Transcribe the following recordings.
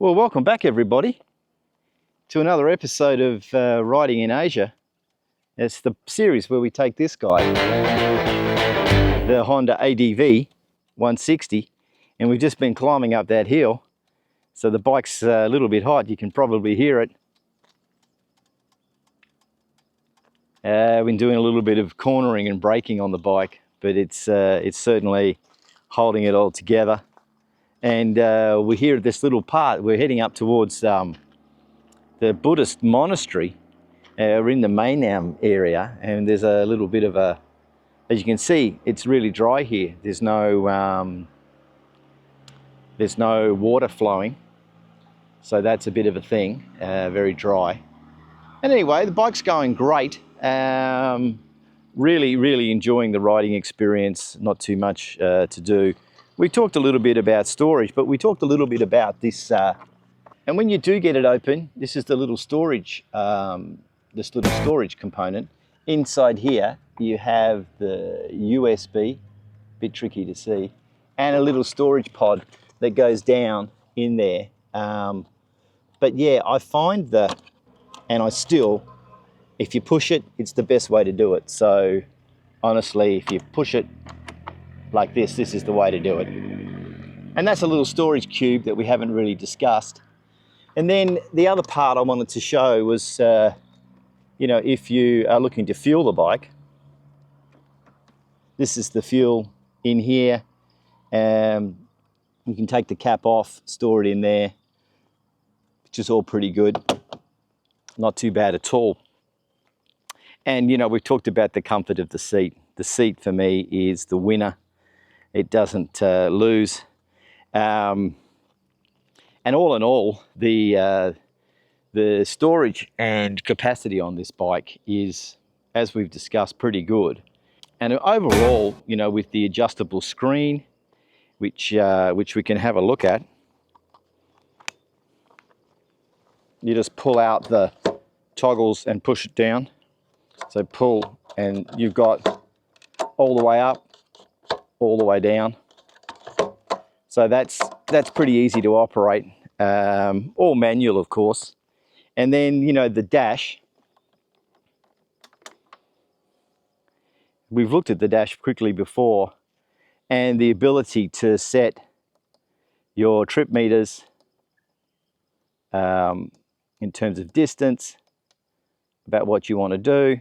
Well, welcome back everybody to another episode of Riding in Asia. It's the series where we take this guy, the Honda ADV160, and we've just been climbing up that hill. So the bike's a little bit hot, you can probably hear it. I've been doing a little bit of cornering and braking on the bike, but it's certainly holding it all together. And we're here at this little part. We're heading up towards the Buddhist monastery. We're in the Mainam area, and there's a little bit of a, as you can see, it's really dry here. There's no water flowing, so that's a bit of a thing, very dry. And anyway, the bike's going great. Really enjoying the riding experience, not too much to do. We talked a little bit about storage, but we talked a little bit about this, and when you do get it open, this is the little storage, this little storage component. Inside here, you have the USB, a bit tricky to see, and a little storage pod that goes down in there. But yeah, I find that, and I still, if you push it, it's the best way to do it. So honestly, if you push it like this is the way to do it. And that's a little storage cube that we haven't really discussed. And then the other part I wanted to show was, you know, if you are looking to fuel the bike, this is the fuel in here. You can take the cap off, store it in there, which is all pretty good. Not too bad at all. And, you know, we've talked about the comfort of the seat. The seat for me is the winner. It doesn't lose. And all in all, the storage and capacity on this bike is, as we've discussed, pretty good. And overall, you know, with the adjustable screen, which we can have a look at, you just pull out the toggles and push it down. So pull, and you've got all the way up, all the way down. So that's pretty easy to operate, all manual of course. And then, you know, the dash, we've looked at the dash quickly before, and the ability to set your trip meters in terms of distance, about what you want to do.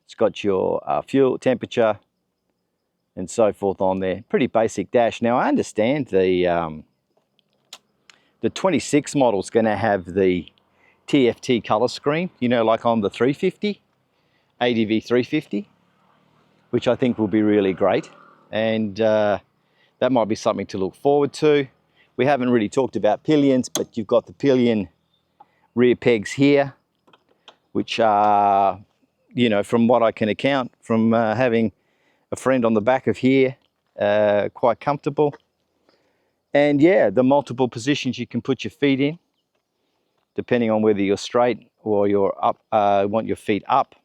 It's got your fuel temperature and so forth on there. Pretty basic dash. Now I understand the 26 model is going to have the TFT color screen, you know, like on the 350, ADV 350, which I think will be really great. And that might be something to look forward to. We haven't really talked about pillions, but you've got the pillion rear pegs here, which are, you know, from what I can account from having a friend on the back of here, quite comfortable. And yeah, the multiple positions you can put your feet in, depending on whether you're straight or you're up, want your feet up.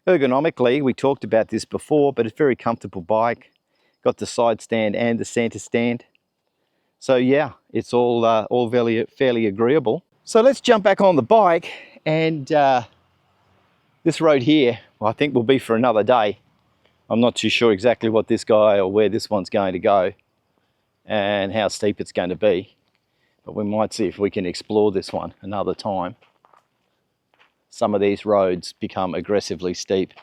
Ergonomically, we talked about this before, but it's a very comfortable bike. Got the side stand and the center stand. So yeah, it's all fairly agreeable. So let's jump back on the bike, and this road here, well, I think will be for another day. I'm not too sure exactly what this guy or where this one's going to go and how steep it's going to be, but we might see if we can explore this one another time. Some of these roads become aggressively steep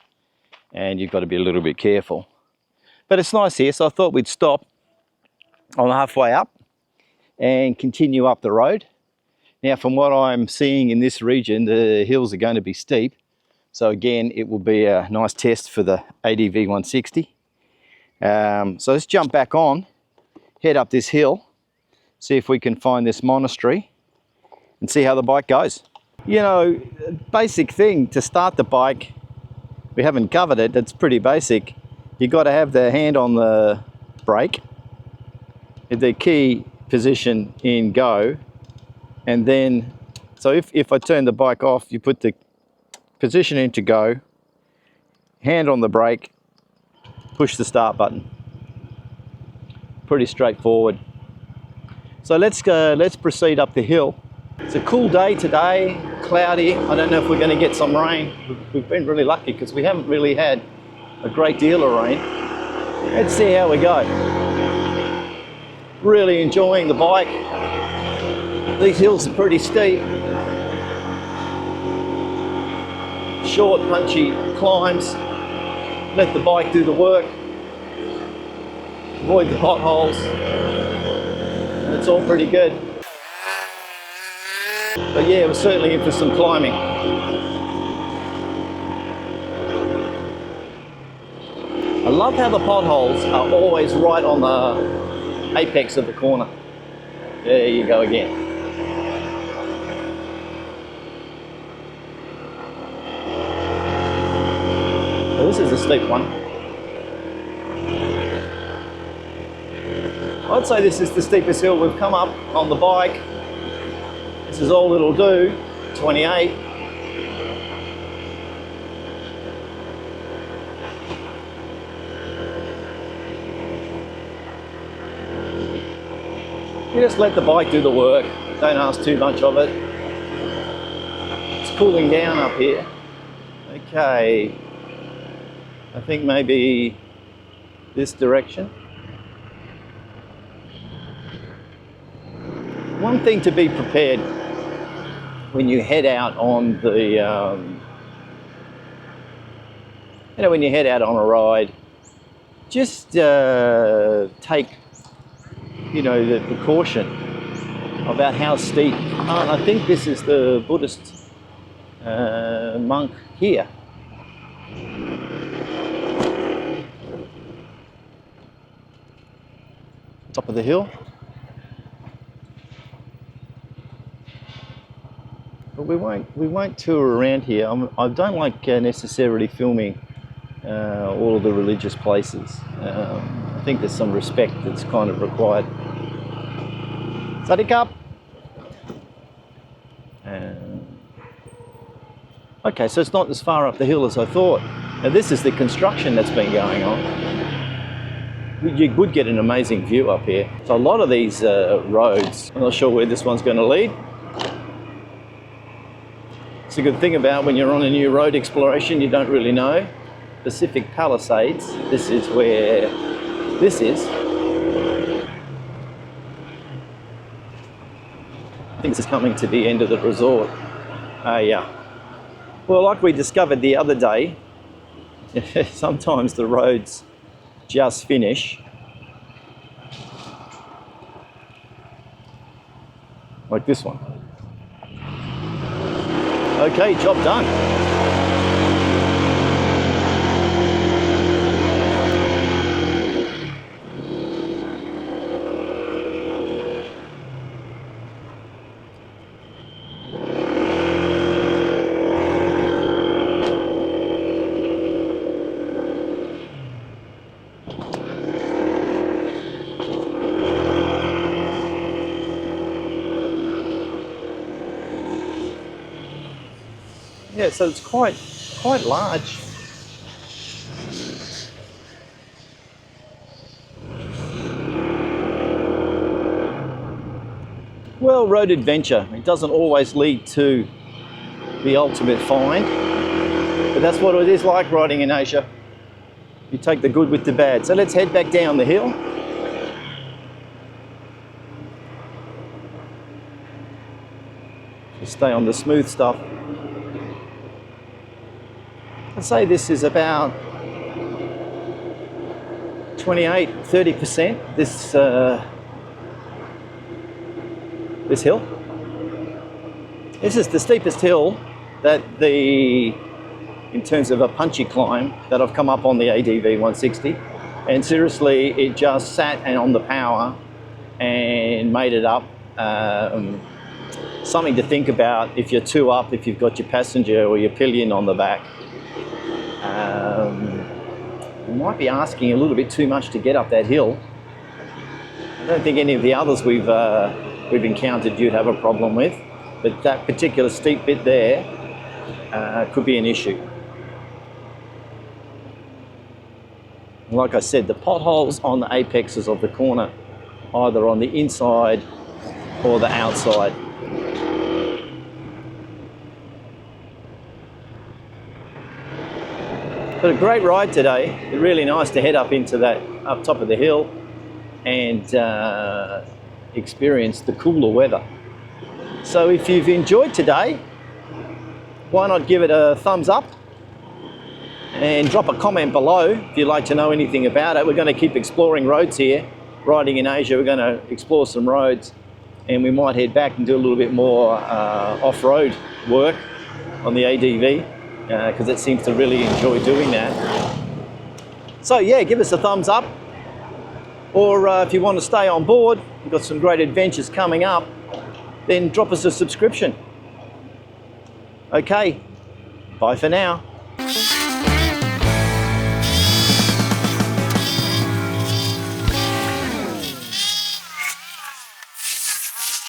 and you've got to be a little bit careful. But it's nice here, so I thought we'd stop on halfway up and continue up the road. Now, from what I'm seeing in this region, the hills are going to be steep. So again, it will be a nice test for the ADV160. So let's jump back on, head up this hill, see if we can find this monastery and see how the bike goes. You know, basic thing to start the bike, we haven't covered it, it's pretty basic. You've got to have the hand on the brake, the key position in go, and then, so if I turn the bike off, you put the position into go, hand on the brake, push the start button. Pretty straightforward. So let's proceed up the hill. It's a cool day today, cloudy. I don't know if we're going to get some rain. We've been really lucky because we haven't really had a great deal of rain. Let's see how we go. Really enjoying the bike. These hills are pretty steep. Short, punchy climbs. Let the bike do the work. Avoid the potholes. And it's all pretty good. But yeah, we're certainly in for some climbing. I love how the potholes are always right on the apex of the corner. There you go again. So this is a steep one. I'd say this is the steepest hill we've come up on the bike. This is all it'll do, 28. You just let the bike do the work, don't ask too much of it. It's cooling down up here. Okay, I think maybe this direction. One thing to be prepared when you head out on the, when you head out on a ride, just take, the precaution about how steep. I think this is the Buddhist monk here. Top of the hill. But we won't tour around here. I don't like necessarily filming all of the religious places. I think there's some respect that's kind of required. Sadik up. Okay, so it's not as far up the hill as I thought. Now this is the construction that's been going on. You would get an amazing view up here. So a lot of these roads, I'm not sure where this one's going to lead. It's a good thing about when you're on a new road exploration, you don't really know. Pacific Palisades, this is where this is. I think this is coming to the end of the resort. Yeah. Well, like we discovered the other day, sometimes the roads just finish. Like this one. Okay, job done. Yeah, so it's quite large. Well, road adventure, it doesn't always lead to the ultimate find, but that's what it is like riding in Asia. You take the good with the bad. So let's head back down the hill. Just stay on the smooth stuff. I'd say this is about 28–30%, this hill. This is the steepest hill in terms of a punchy climb that I've come up on the ADV160. And seriously, it just sat on the power and made it up. Something to think about if you're two up, if you've got your passenger or your pillion on the back. You might be asking a little bit too much to get up that hill. I don't think any of the others we've encountered you'd have a problem with, but that particular steep bit there could be an issue. Like I said, the potholes on the apexes of the corner, either on the inside or the outside. But a great ride today. Really nice to head up into that, up top of the hill and experience the cooler weather. So if you've enjoyed today, why not give it a thumbs up and drop a comment below if you'd like to know anything about it. We're going to keep exploring roads here. Riding in Asia, we're going to explore some roads, and we might head back and do a little bit more off-road work on the ADV, because it seems to really enjoy doing that. So yeah, give us a thumbs up, or if you want to stay on board, we've got some great adventures coming up, then drop us a subscription. Okay, bye for now.